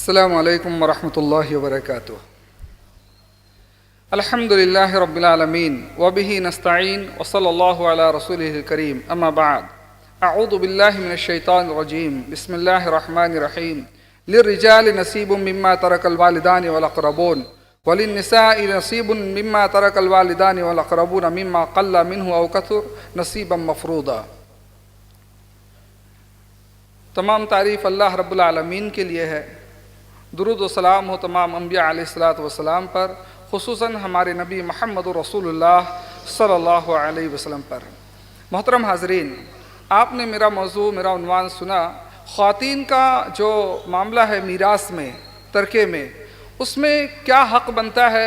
السلام علیکم ورحمۃ اللہ وبرکاتہ۔ الحمد للہ رب العالمین وبہ نستعین وصلی اللہ علی رسولہ الکریم اما بعد اعوذ باللہ من الشیطان الرجیم بسم اللہ الرحمن الرحیم للرجال نصیب مما ترک الوالدان والاقربون وللنساء نصیب مما ترک الوالدان والاقربون مما قل منہ او کثر نصیبا مفروضا۔ تمام تعریف اللہ رب العالمین کے لیے ہے۔ درود و سلام ہو تمام انبیاء علیہ الصلاۃ والسلام پر، خصوصاً ہمارے نبی محمد رسول اللہ صلی اللہ علیہ وسلم پر۔ محترم حاضرین، آپ نے میرا موضوع، میرا عنوان سنا۔ خواتین کا جو معاملہ ہے میراث میں، ترکے میں، اس میں کیا حق بنتا ہے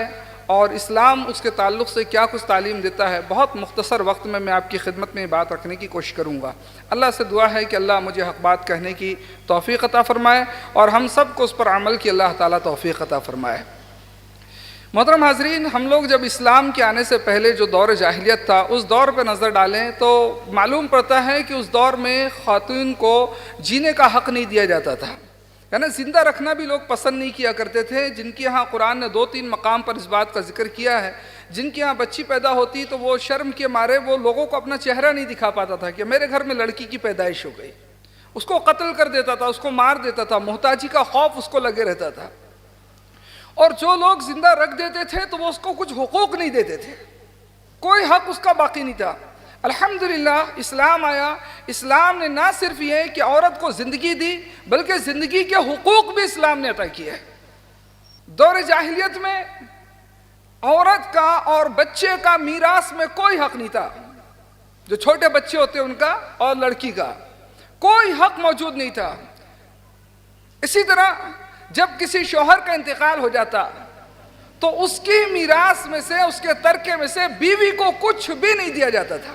اور اسلام اس کے تعلق سے کیا کچھ تعلیم دیتا ہے، بہت مختصر وقت میں آپ کی خدمت میں بات رکھنے کی کوشش کروں گا۔ اللہ سے دعا ہے کہ اللہ مجھے حق بات کہنے کی توفیق عطا فرمائے اور ہم سب کو اس پر عمل کی اللہ تعالیٰ توفیق عطا فرمائے۔ محترم حاضرین، ہم لوگ جب اسلام کے آنے سے پہلے جو دور جاہلیت تھا اس دور پہ نظر ڈالیں تو معلوم پڑتا ہے کہ اس دور میں خواتین کو جینے کا حق نہیں دیا جاتا تھا، یعنی زندہ رکھنا بھی لوگ پسند نہیں کیا کرتے تھے۔ جن کے ہاں قرآن نے 2-3 مقام پر اس بات کا ذکر کیا ہے، جن کے ہاں بچی پیدا ہوتی تو وہ شرم کے مارے وہ لوگوں کو اپنا چہرہ نہیں دکھا پاتا تھا کہ میرے گھر میں لڑکی کی پیدائش ہو گئی، اس کو قتل کر دیتا تھا، اس کو مار دیتا تھا، محتاجی کا خوف اس کو لگے رہتا تھا، اور جو لوگ زندہ رکھ دیتے تھے تو وہ اس کو کچھ حقوق نہیں دیتے تھے، کوئی حق اس کا باقی نہیں تھا۔ الحمدللہ اسلام آیا، اسلام نے نہ صرف یہ کہ عورت کو زندگی دی بلکہ زندگی کے حقوق بھی اسلام نے عطا کیے ہیں۔ دور جاہلیت میں عورت کا اور بچے کا میراث میں کوئی حق نہیں تھا، جو چھوٹے بچے ہوتے ان کا اور لڑکی کا کوئی حق موجود نہیں تھا۔ اسی طرح جب کسی شوہر کا انتقال ہو جاتا تو اس کی میراث میں سے، اس کے ترکے میں سے بیوی کو کچھ بھی نہیں دیا جاتا تھا،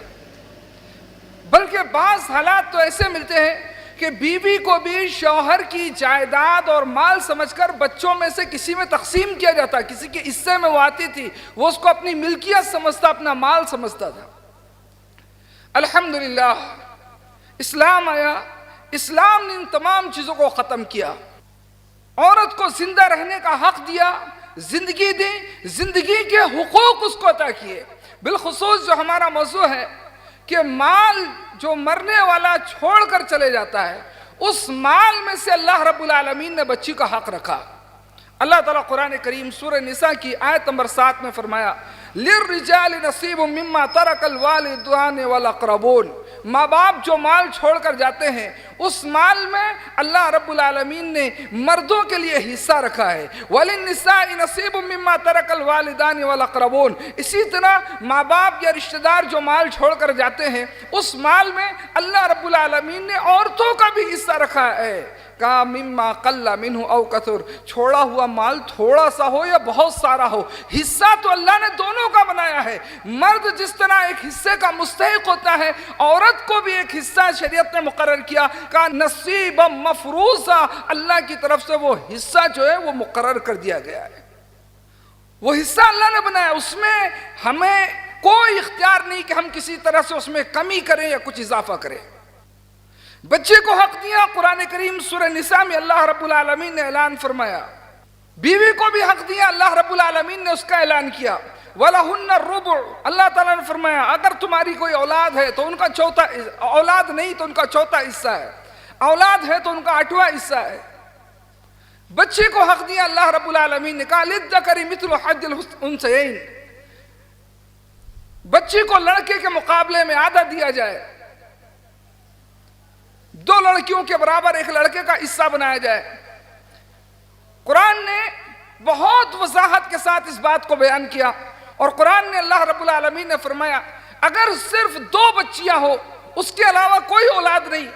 بلکہ بعض حالات تو ایسے ملتے ہیں کہ بیوی کو بھی شوہر کی جائیداد اور مال سمجھ کر بچوں میں سے کسی میں تقسیم کیا جاتا، کسی کے حصے میں وہ آتی تھی، وہ اس کو اپنی ملکیت سمجھتا، اپنا مال سمجھتا تھا۔ الحمدللہ اسلام آیا، اسلام نے ان تمام چیزوں کو ختم کیا، عورت کو زندہ رہنے کا حق دیا، زندگی دی، زندگی کے حقوق اس کو عطا کیے۔ بالخصوص جو ہمارا موضوع ہے کہ مال جو مرنے والا چھوڑ کر چلے جاتا ہے، اس مال میں سے اللہ رب العالمین نے بچی کا حق رکھا۔ اللہ تعالیٰ قرآن کریم سورہ نساء کی آیت نمبر 7 میں فرمایا لِلرِّجَالِ نَصِيبٌ مِّمَّا تَرَكَ الْوَالِدَانِ وَالْأَقْرَبُونَ۔ ماں باپ جو مال چھوڑ کر جاتے ہیں اس مال میں اللہ رب العالمین نے مردوں کے لیے حصہ رکھا ہے۔ وَلِلنِّسَاءِ نَصِيبٌ مِّمَّا تَرَكَ الْوَالِدَانِ وَالْأَقْرَبُونَ۔ اسی طرح ماں باپ یا رشتہ دار جو مال چھوڑ کر جاتے ہیں اس مال میں اللہ رب العالمین نے عورتوں کا بھی حصہ رکھا ہے۔ کا مما قل منہ او کثر، چھوڑا ہوا مال تھوڑا سا ہو یا بہت سارا ہو، حصہ تو اللہ نے دونوں کا بنایا ہے۔ مرد جس طرح ایک حصے کا مستحق ہوتا ہے، عورت کو بھی ایک حصہ شریعت نے مقرر کیا، کا نصیبا مفروضا، اللہ کی طرف سے وہ حصہ جو ہے وہ مقرر کر دیا گیا ہے۔ وہ حصہ اللہ نے بنایا، اس میں ہمیں کوئی اختیار نہیں کہ ہم کسی طرح سے اس میں کمی کریں یا کچھ اضافہ کریں۔ بچے کو حق دیا، قرآن کریم سورہ نساء میں اللہ رب العالمین نے اعلان فرمایا۔ بیوی کو بھی حق دیا، اللہ رب العالمین نے اس کا اعلان کیا۔ وَلَهُنَّ الرُّبُعُ، اللہ تعالیٰ نے فرمایا اگر تمہاری کوئی اولاد ہے تو ان کا چوتھا، اولاد نہیں تو ان کا چوتھا حصہ ہے، اولاد ہے تو ان کا 8واں حصہ ہے۔ بچے کو حق دیا، اللہ رب العالمین نے کہا لِلذَّكَرِ مِثْلُ حَظِّ الْأُنثَيَيْنِ، بچے کو لڑکے کے مقابلے میں آدھا دیا جائے، 2 لڑکیوں کے برابر ایک لڑکے کا حصہ بنایا جائے۔ قرآن نے بہت وضاحت کے ساتھ اس بات کو بیان کیا، اور قرآن نے اللہ رب العالمین نے فرمایا اگر صرف 2 بچیاں ہو، اس کے علاوہ کوئی اولاد نہیں،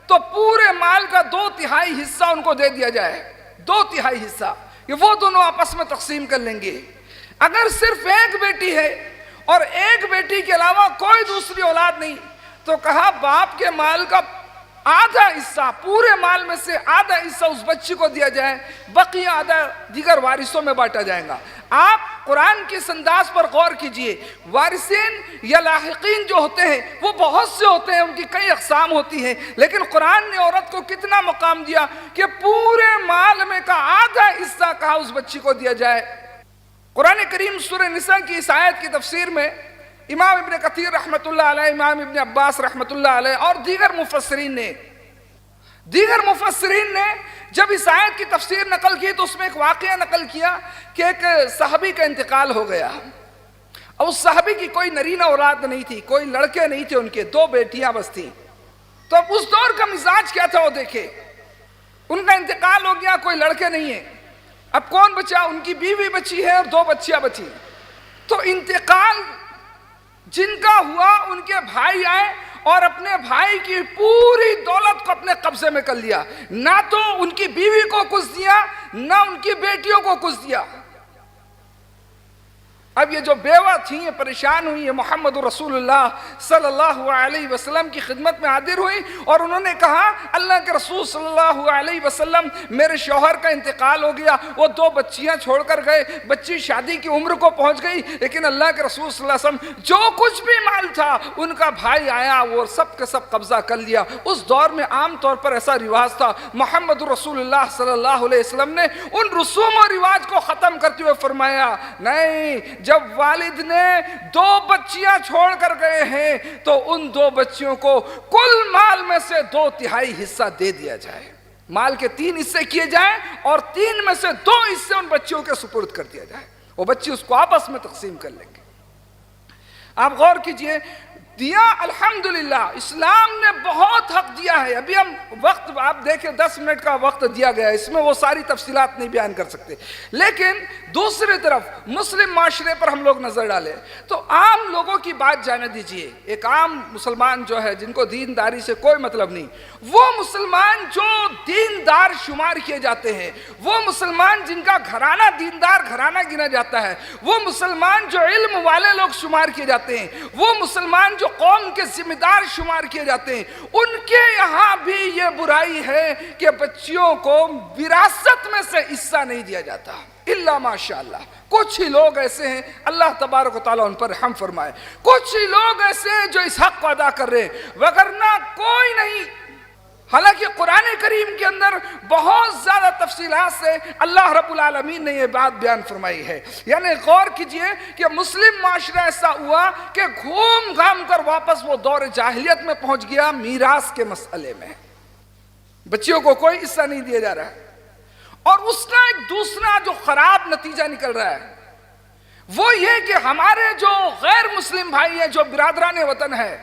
تو پورے مال کا 2/3 حصہ ان کو دے دیا جائے، 2/3 حصہ، یہ وہ دونوں آپس میں تقسیم کر لیں گے۔ اگر صرف ایک بیٹی ہے اور ایک بیٹی کے علاوہ کوئی دوسری اولاد نہیں، تو کہا باپ کے مال کا آدھا حصہ، پورے مال میں سے آدھا حصہ اس بچی کو دیا جائے، بقیہ آدھا دیگر وارثوں میں بانٹا جائے گا۔ آپ قرآن کے اس انداز پر غور کیجئے، وارثین یا لاحقین جو ہوتے ہیں وہ بہت سے ہوتے ہیں، ان کی کئی اقسام ہوتی ہیں، لیکن قرآن نے عورت کو کتنا مقام دیا کہ پورے مال میں کا آدھا حصہ کہا اس بچی کو دیا جائے۔ قرآن کریم سورہ نساء کی اس آیت کی تفسیر میں امام ابن کثیر رحمۃ اللہ علیہ، امام ابن عباس رحمۃ اللہ علیہ اور دیگر مفسرین نے جب اس آیت کی تفسیر نقل کی تو اس میں ایک واقعہ نقل کیا کہ ایک صحابی کا انتقال ہو گیا، اور اس صحابی کی کوئی نرینہ اولاد نہیں تھی، کوئی لڑکے نہیں تھے، ان کے 2 بیٹیاں بس تھیں۔ تو اب اس دور کا مزاج کیا تھا وہ دیکھے، ان کا انتقال ہو گیا، کوئی لڑکے نہیں ہیں، اب کون بچا؟ ان کی بیوی بچی ہے اور 2 بچیاں بچی۔ تو انتقال جن کا ہوا ان کے بھائی آئے اور اپنے بھائی کی پوری دولت کو اپنے قبضے میں کر لیا، نہ تو ان کی بیوی کو کچھ دیا نہ ان کی بیٹیوں کو کچھ دیا۔ اب یہ جو بیوہ تھیں یہ پریشان ہوئی، یہ محمد رسول اللہ صلی اللہ علیہ وسلم کی خدمت میں حاضر ہوئی اور انہوں نے کہا اللہ کے رسول صلی اللہ علیہ وسلم میرے شوہر کا انتقال ہو گیا، وہ 2 بچیاں چھوڑ کر گئے، بچی شادی کی عمر کو پہنچ گئی، لیکن اللہ کے رسول صلی اللہ علیہ وسلم جو کچھ بھی مال تھا ان کا بھائی آیا وہ سب کے سب قبضہ کر لیا۔ اس دور میں عام طور پر ایسا رواج تھا، محمد رسول اللہ صلی اللہ علیہ وسلم نے ان رسوم و رواج کو ختم کرتے ہوئے فرمایا نہیں، جب والد نے 2 بچیاں چھوڑ کر گئے ہیں تو ان 2 بچیوں کو کل مال میں سے 2/3 حصہ دے دیا جائے، مال کے 3 حصے کیے جائیں اور 3 میں سے 2 حصے ان بچیوں کے سپرد کر دیا جائے، وہ بچی اس کو آپس میں تقسیم کر لیں گے۔ آپ غور کیجئے، دیا الحمدللہ اسلام نے بہت حق دیا ہے۔ ابھی ہم وقت آپ دیکھیں 10 منٹ کا وقت دیا گیا ہے، اس میں وہ ساری تفصیلات نہیں بیان کر سکتے، لیکن دوسری طرف مسلم معاشرے پر ہم لوگ نظر ڈالیں تو عام لوگوں کی بات جانے دیجئے۔ ایک عام مسلمان جو ہے جن کو دینداری سے کوئی مطلب نہیں، وہ مسلمان جو دیندار شمار کیے جاتے ہیں، وہ مسلمان جن کا گھرانہ دیندار گھرانہ گنا جاتا ہے، وہ مسلمان جو علم والے لوگ شمار کیے جاتے ہیں، وہ مسلمان جو قوم کے ذمہ دار شمار کیے جاتے ہیں، ان کے یہاں بھی یہ برائی ہے کہ بچیوں کو وراثت میں سے حصہ نہیں دیا جاتا الا ماشاءاللہ۔ کچھ ہی لوگ ایسے ہیں، اللہ تبارک و تعالیٰ ان پر رحم فرمائے، کچھ ہی لوگ ایسے ہیں جو اس حق کو ادا کر رہے ہیں، وگرنہ کوئی نہیں۔ حالانکہ قرآن کریم کے اندر بہت زیادہ تفصیلات سے اللہ رب العالمین نے یہ بات بیان فرمائی ہے۔ یعنی غور کیجئے کہ مسلم معاشرہ ایسا ہوا کہ گھوم گھام کر واپس وہ دور جاہلیت میں پہنچ گیا میراث کے مسئلے میں، بچیوں کو کوئی حصہ نہیں دیا جا رہا ہے۔ اور اس کا ایک دوسرا جو خراب نتیجہ نکل رہا ہے وہ یہ کہ ہمارے جو غیر مسلم بھائی ہیں، جو برادران وطن ہیں،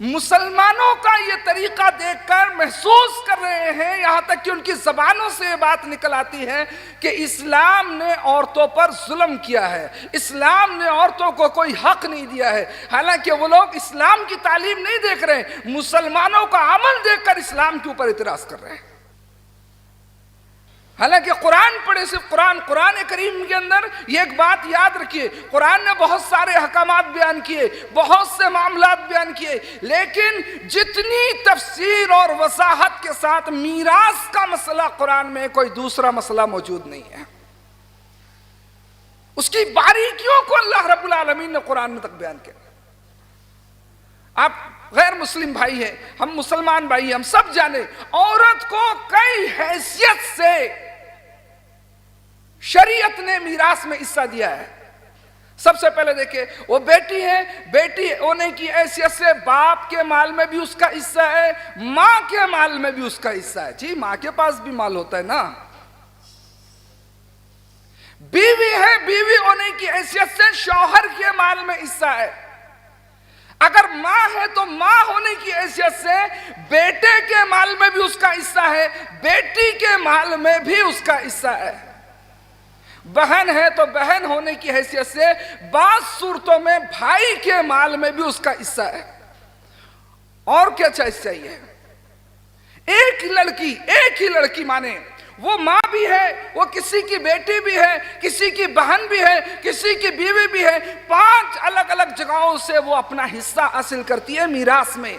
مسلمانوں کا یہ طریقہ دیکھ کر محسوس کر رہے ہیں، یہاں تک کہ ان کی زبانوں سے یہ بات نکل آتی ہے کہ اسلام نے عورتوں پر ظلم کیا ہے، اسلام نے عورتوں کو کوئی حق نہیں دیا ہے۔ حالانکہ وہ لوگ اسلام کی تعلیم نہیں دیکھ رہے، مسلمانوں کا عمل دیکھ کر اسلام کے اوپر اعتراض کر رہے ہیں۔ حالانکہ قرآن پڑھے، صرف قرآن کریم کے اندر یہ ایک بات یاد رکھیے، قرآن نے بہت سارے احکامات بیان کیے، بہت سے معاملات بیان کیے، لیکن جتنی تفسیر اور وضاحت کے ساتھ میراث کا مسئلہ قرآن میں کوئی دوسرا مسئلہ موجود نہیں ہے۔ اس کی باریکیوں کو اللہ رب العالمین نے قرآن میں تک بیان کیا۔ آپ غیر مسلم بھائی ہیں، ہم مسلمان بھائی ہیں، ہم سب جانے عورت کو کئی حیثیت سے شریعت نے میراث میں حصہ دیا ہے۔ سب سے پہلے دیکھیں، وہ بیٹی ہے، بیٹی ہونے کی حیثیت سے باپ کے مال میں بھی اس کا حصہ ہے، ماں کے مال میں بھی اس کا حصہ ہے۔ جی ماں کے پاس بھی مال ہوتا ہے نا۔ بیوی ہے، بیوی ہونے کی حیثیت سے شوہر کے مال میں حصہ ہے۔ اگر ماں ہے تو ماں ہونے کی حیثیت سے بیٹے کے مال میں بھی اس کا حصہ ہے، بیٹی کے مال میں بھی اس کا حصہ ہے۔ بہن ہے تو بہن ہونے کی حیثیت سے بعض صورتوں میں بھائی کے مال میں بھی اس کا حصہ ہے۔ اور کیا چاہیے؟ ایک ہی لڑکی مانے، وہ ماں بھی ہے، وہ کسی کی بیٹی بھی ہے، کسی کی بہن بھی ہے، کسی کی بیوی بھی ہے، 5 الگ الگ جگہوں سے وہ اپنا حصہ حاصل کرتی ہے میراث میں۔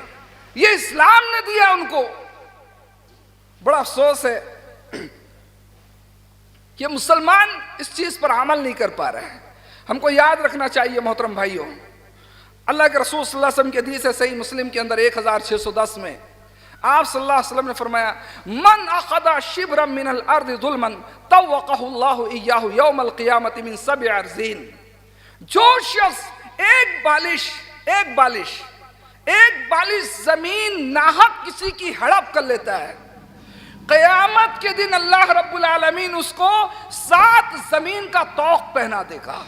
یہ اسلام نے دیا ان کو۔ بڑا افسوس ہے کہ مسلمان اس چیز پر عمل نہیں کر پا رہے ہیں۔ ہم کو یاد رکھنا چاہیے محترم بھائیوں، اللہ کے رسول صلی اللہ علیہ وسلم کی حدیث ہے صحیح مسلم کے اندر 1610 میں آپ صلی اللہ علیہ وسلم نے فرمایا من اخذ شبرا من الارض ظلما طوقه اللہ ایاہ یوم القیامت من 7 ارضین، جو شخص ایک بالش زمین ناحق کسی کی ہڑپ کر لیتا ہے، قیامت کے دن اللہ رب العالمین اس کو 7 زمین کا طوق پہنا دے گا۔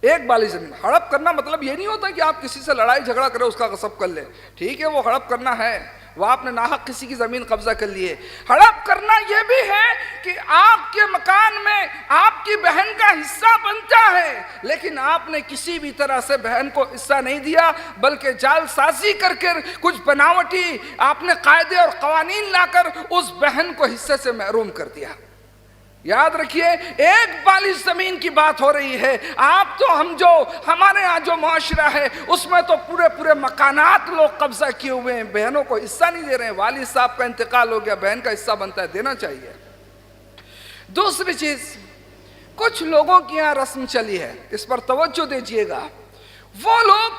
ایک بالش زمین ہڑپ کرنا مطلب یہ نہیں ہوتا کہ آپ کسی سے لڑائی جھگڑا کرے اس کا غصب کر لیں، ٹھیک ہے وہ ہڑپ کرنا ہے، وہ آپ نے ناحق کسی کی زمین قبضہ کر لی ہے۔ ہڑپ کرنا یہ بھی ہے کہ آپ کے مکان میں آپ کی بہن کا حصہ بنتا ہے لیکن آپ نے کسی بھی طرح سے بہن کو حصہ نہیں دیا، بلکہ جال سازی کر کے کچھ بناوٹی آپ نے قاعدے اور قوانین لا کر اس بہن کو حصے سے محروم کر دیا۔ یاد رکھیے ایک بالش زمین کی بات ہو رہی ہے، آپ تو ہمارے ہاں جو معاشرہ ہے اس میں تو پورے مکانات لوگ قبضہ کیے ہوئے ہیں، بہنوں کو حصہ نہیں دے رہے ہیں۔ والد صاحب کا انتقال ہو گیا، بہن کا حصہ بنتا ہے، دینا چاہیے۔ دوسری چیز، کچھ لوگوں کی یہاں رسم چلی ہے، اس پر توجہ دیجئے گا، وہ لوگ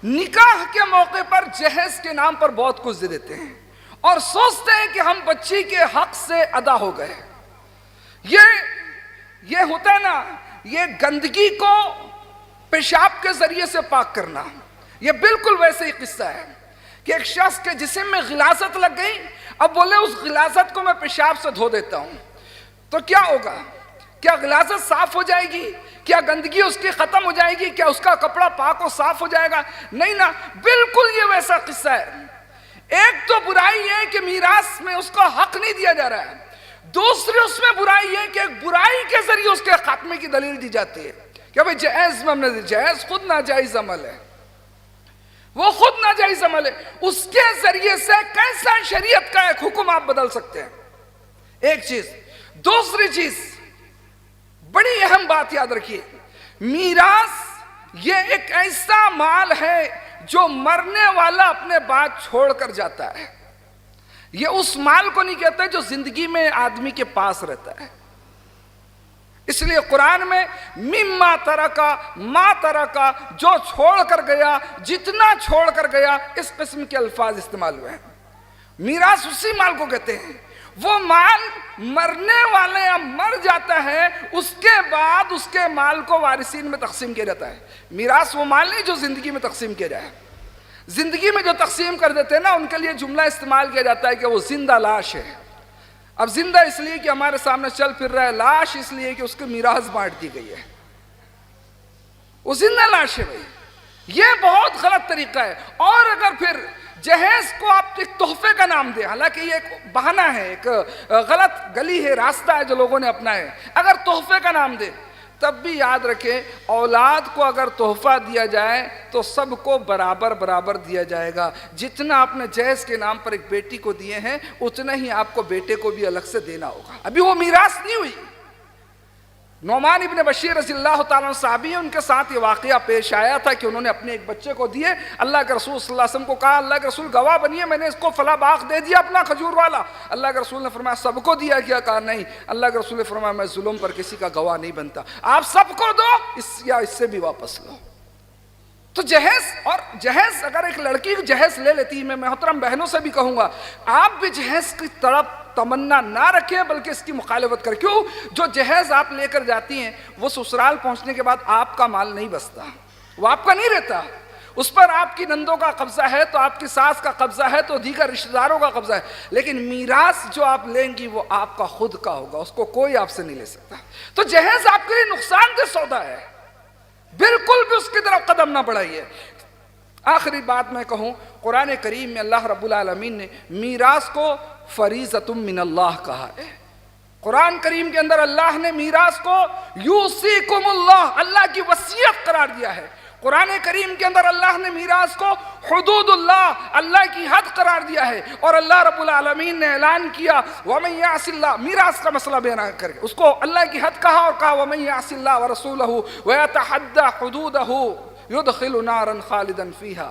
نکاح کے موقع پر جہیز کے نام پر بہت کچھ دے دیتے ہیں اور سوچتے ہیں کہ ہم بچی کے حق سے ادا ہو گئے۔ یہ ہوتا ہے نا، یہ گندگی کو پیشاب کے ذریعے سے پاک کرنا، یہ بالکل ویسے ہی قصہ ہے کہ ایک شخص کے جسم میں غلاظت لگ گئی، اب بولے اس غلاظت کو میں پیشاب سے دھو دیتا ہوں، تو کیا ہوگا؟ کیا غلاظت صاف ہو جائے گی؟ کیا گندگی اس کی ختم ہو جائے گی؟ کیا اس کا کپڑا پاک و صاف ہو جائے گا؟ نہیں نا، بالکل یہ ویسا قصہ ہے۔ ایک تو برائی ہے کہ میراث میں اس کو حق نہیں دیا جا رہا ہے، دوسری اس میں برائی ہے کہ ایک برائی کے ذریعے اس کے خاتمے کی دلیل دی جاتی ہے کہ بھئی جہیز میں ہم نے دی، جہیز خود ناجائز عمل ہے، وہ خود ناجائز عمل ہے، اس کے ذریعے سے کیسا شریعت کا ایک حکم آپ بدل سکتے ہیں؟ ایک چیز۔ دوسری چیز، بڑی اہم بات یاد رکھیے، میراث یہ ایک ایسا مال ہے جو مرنے والا اپنے بعد چھوڑ کر جاتا ہے، یہ اس مال کو نہیں کہتے جو زندگی میں آدمی کے پاس رہتا ہے۔ اس لیے قرآن میں مما ترکا ما ترکا، جو چھوڑ کر گیا، جتنا چھوڑ کر گیا، اس قسم کے الفاظ استعمال ہوئے ہیں۔ میراث اسی مال کو کہتے ہیں، وہ مال مرنے والے اب مر جاتا ہے، اس کے بعد اس کے مال کو وارثین میں تقسیم کیا جاتا ہے۔ میراث وہ مال نہیں جو زندگی میں تقسیم کیا جائے، زندگی میں جو تقسیم کر دیتے ہیں نا ان کے لیے جملہ استعمال کیا جاتا ہے کہ وہ زندہ لاش ہے۔ اب زندہ اس لیے کہ ہمارے سامنے چل پھر رہا ہے، لاش اس لیے کہ اس کے میراث بانٹ دی گئی ہے، وہ زندہ لاش ہے بھائی۔ یہ بہت غلط طریقہ ہے۔ اور اگر پھر جہیز کو آپ ایک تحفے کا نام دیں، حالانکہ یہ ایک بہانہ ہے، ایک غلط گلی ہے، راستہ ہے جو لوگوں نے اپنایا ہے، اگر تحفے کا نام دیں تب بھی یاد رکھیں اولاد کو اگر تحفہ دیا جائے تو سب کو برابر دیا جائے گا۔ جتنا آپ نے جہیز کے نام پر ایک بیٹی کو دیے ہیں اتنا ہی آپ کو بیٹے کو بھی الگ سے دینا ہوگا۔ ابھی وہ میراث نہیں ہوئی۔ نعمان ابن بشیر رضی اللہ تعالیٰ صحابی ہیں، ان کے ساتھ یہ واقعہ پیش آیا تھا کہ انہوں نے اپنے ایک بچے کو دیے، اللہ کے رسول صلی اللہ علیہ وسلم کو کہا اللہ کے رسول گواہ بنیے میں نے اس کو فلاں باغ دے دیا اپنا کھجور والا۔ اللہ کے رسول نے فرمایا سب کو دیا کیا؟ کہا نہیں۔ اللہ کے رسول نے فرمایا میں ظلم پر کسی کا گواہ نہیں بنتا، آپ سب کو دو یا اس سے بھی واپس لو۔ تو جہیز اگر ایک لڑکی جہیز لے لیتی، میں محترم بہنوں سے بھی کہوں گا آپ بھی جہیز کی طرف تمنا نہ رکھیں بلکہ اس کی مخالفت کریں۔ کیوں؟ جو جہیز آپ لے کر جاتی ہیں وہ سسرال پہنچنے کے بعد آپ کا مال نہیں بستا، وہ آپ کا نہیں رہتا، اس پر آپ کی نندوں کا قبضہ ہے تو آپ کی ساس کا قبضہ ہے تو دیگر رشتہ داروں کا قبضہ ہے، لیکن میراث جو آپ لیں گی وہ آپ کا خود کا ہوگا، اس کو کوئی آپ سے نہیں لے سکتا۔ تو جہیز آپ کے لیے نقصان دہ سودا ہے، بالکل بھی اس کی طرف قدم نہ بڑھائیے۔ آخری بات میں کہوں، قرآن کریم میں اللہ رب العالمین نے میراث کو فریضۃ من اللہ کہا ہے۔ قرآن کریم کے اندر اللہ نے میراث کو یوصیکم اللہ، اللہ کی وصیت قرار دیا ہے۔ قرآن کریم کے اندر اللہ نے میراث کو حدود اللہ، اللہ کی حد قرار دیا ہے، اور اللہ رب العالمین نے اعلان کیا وَمَن يَعْصِ اللَّهَ، میراث کا مسئلہ بیان کر کے اس کو اللہ کی حد کہا اور کہا وَمَن يَعْصِ اللَّهَ وَرَسُولَهُ وَيَتَعَدَّ حُدُودَهُ يُدْخِلُ نَارًا خَالِدًا فِيهَا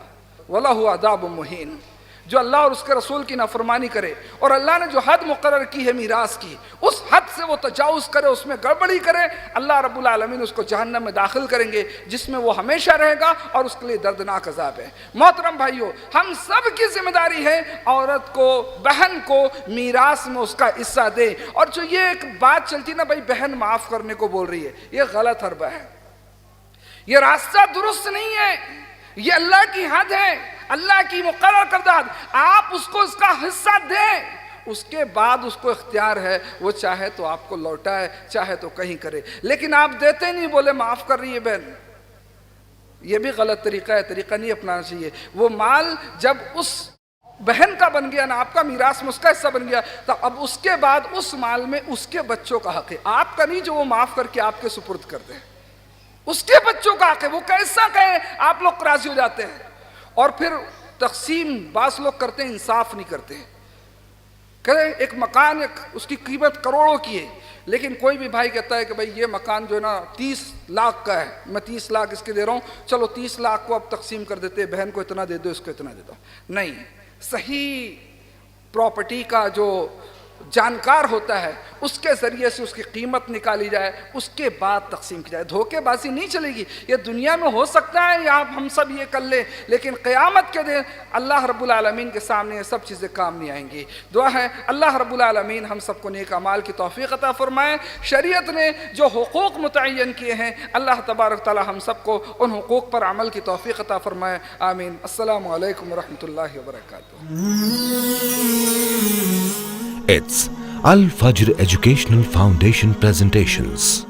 وَلَهُ عَذَابٌ مُهِينٌ۔ جو اللہ اور اس کے رسول کی نافرمانی کرے اور اللہ نے جو حد مقرر کی ہے میراث کی، اس حد سے وہ تجاوز کرے، اس میں گڑبڑی کرے، اللہ رب العالمین اس کو جہنم میں داخل کریں گے، جس میں وہ ہمیشہ رہے گا اور اس کے لیے دردناک عذاب ہے۔ محترم بھائیو، ہم سب کی ذمہ داری ہے عورت کو، بہن کو میراث میں اس کا حصہ دے۔ اور جو یہ ایک بات چلتی نا بھائی بہن معاف کرنے کو بول رہی ہے، یہ غلط حربہ ہے، یہ راستہ درست نہیں ہے، یہ اللہ کی حد ہے، اللہ کی مقرر کردہ حد۔ آپ اس کو اس کا حصہ دیں، اس کے بعد اس کو اختیار ہے، وہ چاہے تو آپ کو لوٹائے، چاہے تو کہیں کرے، لیکن آپ دیتے نہیں، بولے معاف کر رہی ہے بہن، یہ بھی غلط طریقہ ہے، طریقہ نہیں اپنانا چاہیے۔ وہ مال جب اس بہن کا بن گیا نا، آپ کا میراث میں اس کا حصہ بن گیا، تو اب اس کے بعد اس مال میں اس کے بچوں کا حق ہے، آپ کا نہیں جو وہ معاف کر کے آپ کے سپرد کر دیں، اس کے بچوں کا حق ہے۔ وہ کیسا کہیں آپ لوگ راضی ہو جاتے ہیں، اور پھر تقسیم بعض لوگ کرتے ہیں، انصاف نہیں کرتے ہیں۔ کریں ایک مکان، اس کی قیمت کروڑوں کی ہے، لیکن کوئی بھی بھائی کہتا ہے کہ بھائی یہ مکان جو ہے نا 30 لاکھ کا ہے، میں 30 لاکھ اس کے دے رہا ہوں، چلو 30 لاکھ کو اب تقسیم کر دیتے، بہن کو اتنا دے دو، اس کو اتنا دے دو۔ نہیں، صحیح پراپرٹی کا جو جانکار ہوتا ہے اس کے ذریعے سے اس کی قیمت نکالی جائے، اس کے بعد تقسیم کی جائے۔ دھوکے بازی نہیں چلے گی۔ یہ دنیا میں ہو سکتا ہے یا ہم سب یہ کر لیں، لیکن قیامت کے دن اللہ رب العالمین کے سامنے یہ سب چیزیں کام نہیں آئیں گی۔ دعا ہے اللہ رب العالمین ہم سب کو نیک اعمال کی توفیق عطا فرمائے۔ شریعت نے جو حقوق متعین کیے ہیں، اللہ تبارک تعالی ہم سب کو ان حقوق پر عمل کی توفیق عطا فرمائے، آمین۔ السلام علیکم ورحمۃ اللہ وبرکاتہ۔ It's Al Fajr Educational Foundation presentations.